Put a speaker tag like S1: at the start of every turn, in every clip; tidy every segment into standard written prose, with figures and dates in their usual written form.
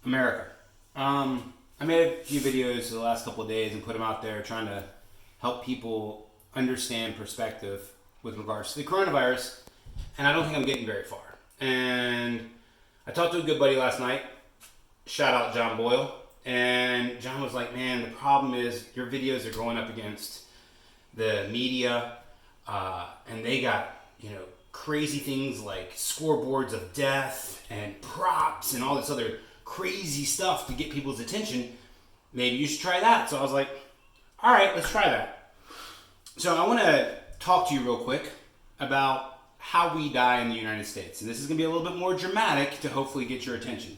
S1: America. I made a few videos the last couple of days and put them out there trying to help people understand perspective with regards to the coronavirus, and I don't think I'm getting very far. And I talked to a good buddy last night, shout out John Boyle, and John was like, man, the problem is your videos are going up against the media, and they got, crazy things like scoreboards of death and props and all this other crazy stuff to get people's attention. Maybe you should try that. So I was like, all right, let's try that. So I want to talk to you real quick about how we die in the United States. And this is going to be a little bit more dramatic to hopefully get your attention.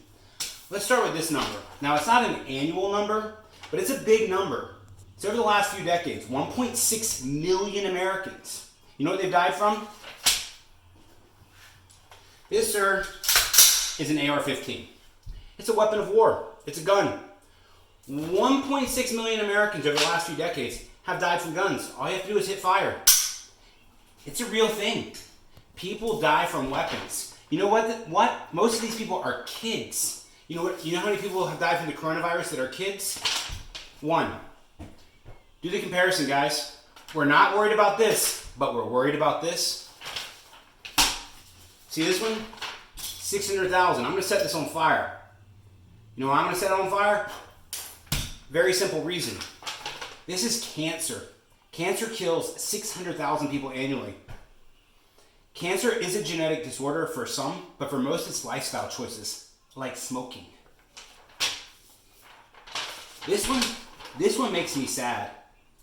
S1: Let's start with this number. Now, it's not an annual number, but it's a big number. So over the last few decades, 1.6 million Americans. You know what they've died from? This, sir, is an AR-15. It's a weapon of war. It's a gun. 1.6 million Americans over the last few decades have died from guns. All you have to do is hit fire. It's a real thing. People die from weapons. You know what? Most of these people are kids. You know what? You know how many people have died from the coronavirus that are kids? 1. Do the comparison, guys. We're not worried about this, but we're worried about this. See this one? 600,000. I'm going to set this on fire. You know why I'm going to set it on fire? Very simple reason. This is cancer. Cancer kills 600,000 people annually. Cancer is a genetic disorder for some, but for most it's lifestyle choices, like smoking. This one makes me sad.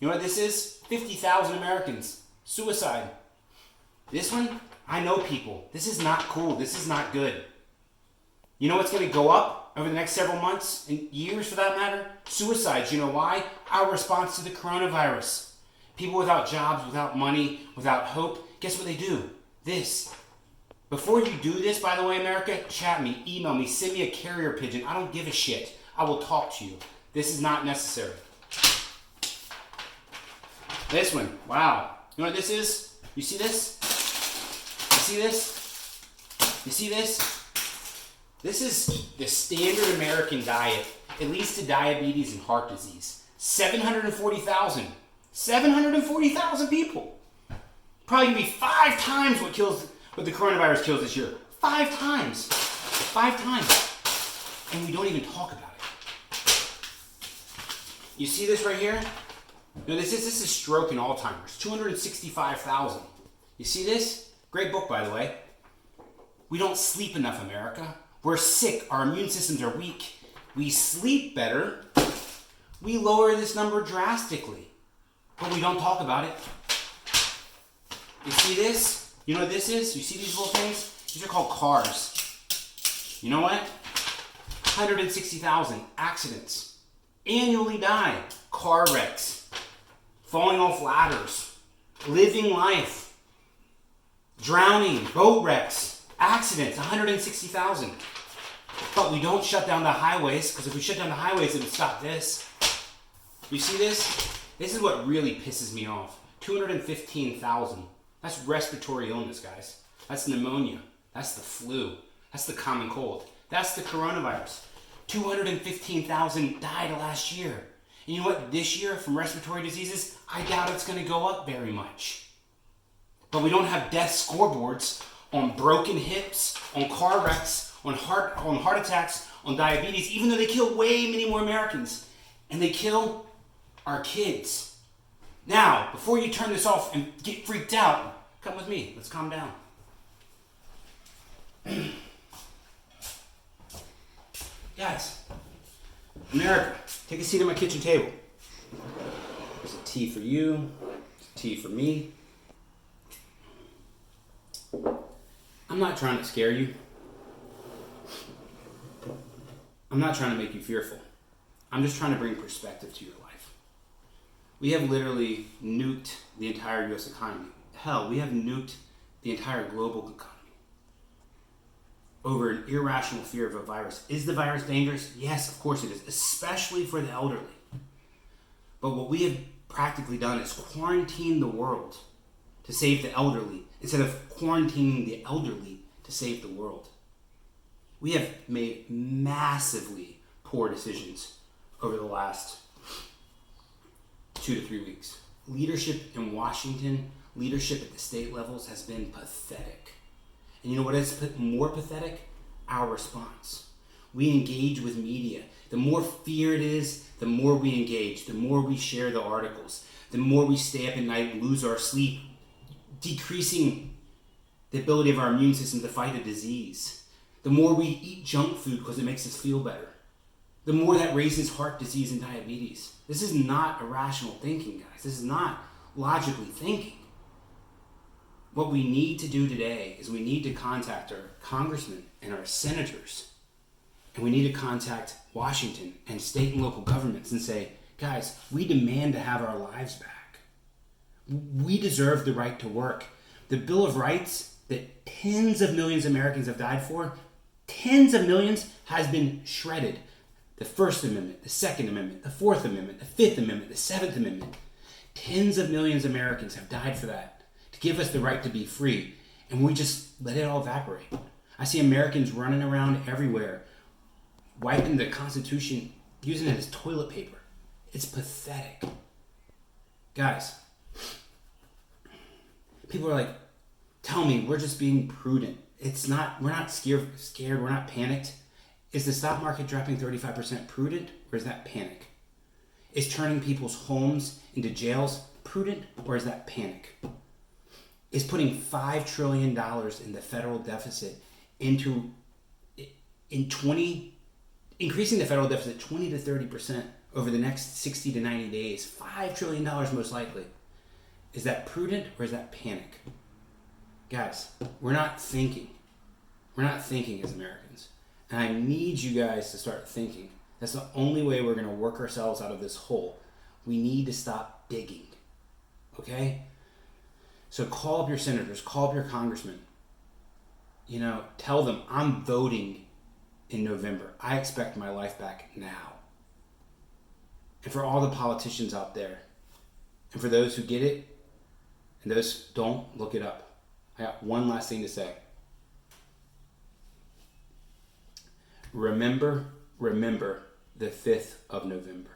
S1: You know what this is? 50,000 Americans. Suicide. This one, I know people. This is not cool. This is not good. You know what's going to go up over the next several months and years for that matter? Suicides. You know why? Our response to the coronavirus. People without jobs, without money, without hope. Guess what they do? This. Before you do this, by the way, America, chat me, email me, send me a carrier pigeon. I don't give a shit. I will talk to you. This is not necessary. This one. Wow. You know what this is? You see this? You see this? You see this? This is the standard American diet, at least to diabetes and heart disease. 740,000. 740,000 people. Probably gonna be 5 times what the coronavirus kills this year. 5 times. 5 times. And we don't even talk about it. You see this right here? No, this is stroke and Alzheimer's. 265,000. You see this? Great book, by the way. We don't sleep enough, America. We're sick. Our immune systems are weak. We sleep better. We lower this number drastically. But we don't talk about it. You see this? You know what this is? You see these little things? These are called cars. You know what? 160,000 accidents. Annually die. Car wrecks. Falling off ladders. Living life. Drowning, boat wrecks, accidents, 160,000. But we don't shut down the highways, because if we shut down the highways, it would stop this. You see this? This is what really pisses me off. 215,000. That's respiratory illness, guys. That's pneumonia. That's the flu. That's the common cold. That's the coronavirus. 215,000 died last year. And you know what? This year, from respiratory diseases, I doubt it's going to go up very much. But we don't have death scoreboards on broken hips, on car wrecks, on heart attacks, on diabetes, even though they kill way many more Americans. And they kill our kids. Now, before you turn this off and get freaked out, come with me. Let's calm down. Guys, America, take a seat at my kitchen table. There's a tea for you, there's a tea for me. I'm not trying to scare you. I'm not trying to make you fearful. I'm just trying to bring perspective to your life. We have literally nuked the entire U.S. economy. Hell, we have nuked the entire global economy over an irrational fear of a virus. Is the virus dangerous? Yes, of course it is, especially for the elderly. But what we have practically done is quarantine the world to save the elderly instead of quarantining the elderly to save the world. We have made massively poor decisions over the last 2 to 3 weeks. Leadership in Washington, leadership at the state levels has been pathetic. And you know what is more pathetic? Our response. We engage with media. The more fear it is, the more we engage, the more we share the articles, the more we stay up at night and lose our sleep, decreasing the ability of our immune system to fight a disease. The more we eat junk food because it makes us feel better, the more that raises heart disease and diabetes. This is not irrational thinking, guys. This is not logically thinking. What we need to do today is we need to contact our congressmen and our senators, and we need to contact Washington and state and local governments and say, guys, we demand to have our lives back. We deserve the right to work. The Bill of Rights that tens of millions of Americans have died for, tens of millions, has been shredded. The First Amendment, the Second Amendment, the Fourth Amendment, the Fifth Amendment, the Seventh Amendment. Tens of millions of Americans have died for that, to give us the right to be free. And we just let it all evaporate. I see Americans running around everywhere, wiping the Constitution, using it as toilet paper. It's pathetic. Guys, people are like, tell me, we're just being prudent. We're not scared, we're not panicked. Is the stock market dropping 35% prudent, or is that panic? Is turning people's homes into jails prudent, or is that panic? Is putting $5 trillion in the federal deficit increasing the federal deficit 20 to 30% over the next 60 to 90 days, $5 trillion most likely. Is that prudent, or is that panic? Guys, we're not thinking. We're not thinking as Americans. And I need you guys to start thinking. That's the only way we're going to work ourselves out of this hole. We need to stop digging. Okay? So call up your senators, call up your congressmen. Tell them, I'm voting in November. I expect my life back now. And for all the politicians out there, and for those who get it, and those who don't, look it up. I got one last thing to say. Remember the 5th of November.